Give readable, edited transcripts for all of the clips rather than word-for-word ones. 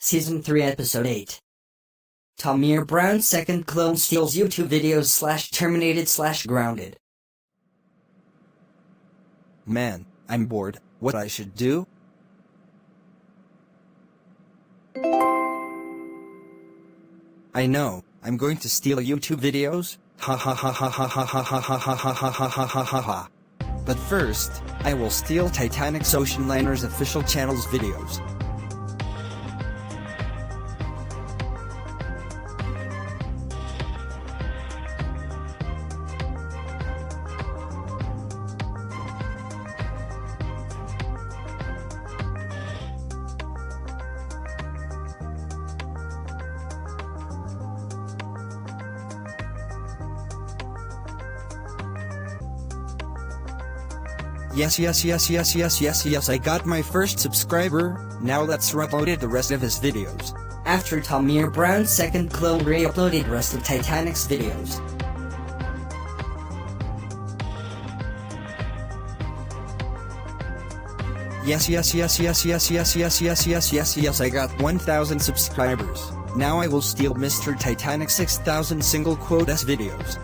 Season 3 Episode 8. Tamir Brown's second clone steals YouTube videos /Terminated/Grounded. Man, I'm bored. What I should do? I know, I'm going to steal YouTube videos. Ha ha ha ha ha ha ha ha ha ha ha ha ha ha ha ha. But first, I will steal Titanic's Ocean Liner's official channel's videos. Yes, I got my first subscriber. Now let's re-upload the rest of his videos. After Tamir Brown's second clone re-uploaded rest of Titanic's videos. Yes, I got 1,000 subscribers. Now I will steal Mr. Titanic's 6,000 single quote S videos.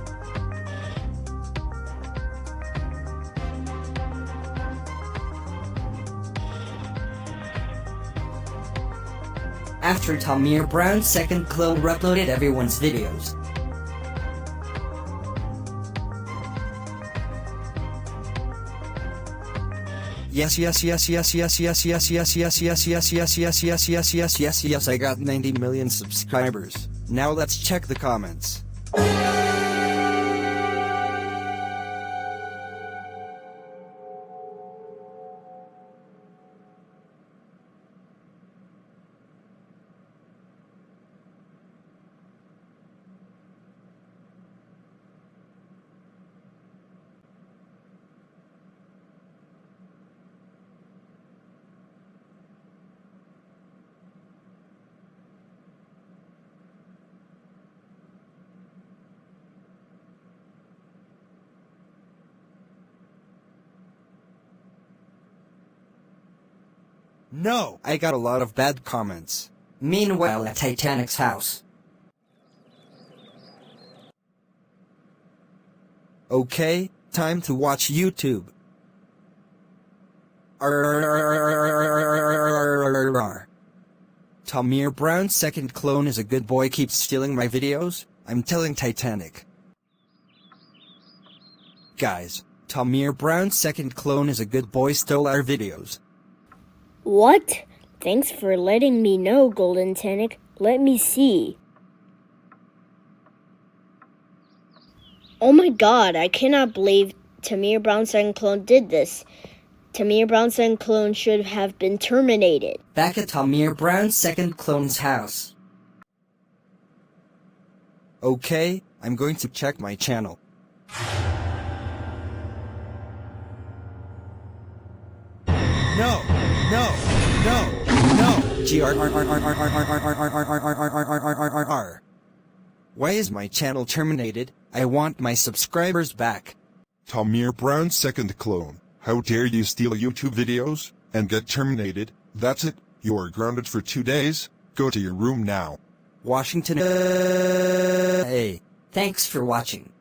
After Tamir Brown's second clone re-uploaded everyone's videos. Yes, I got 90 million subscribers. Now let's check the comments. No, I got a lot of bad comments. Meanwhile at Titanic's house. Okay, time to watch YouTube. Tamir Brown's second clone is a good boy, keeps stealing my videos. I'm telling Titanic. Guys, Tamir Brown's second clone is a good boy, stole our videos. What? Thanks for letting me know, Golden Titanic. Let me see. Oh my god, I cannot believe Tamir Brown's second clone did this. Tamir Brown's second clone should have been terminated. Back at Tamir Brown's second clone's house. Okay, I'm going to check my channel. No! Why is my channel terminated? I want my subscribers back. Tamir Brown's second clone. How dare you steal YouTube videos and get terminated? That's it. You are grounded for 2 days. Go to your room now. Washington. Hey. Thanks for watching.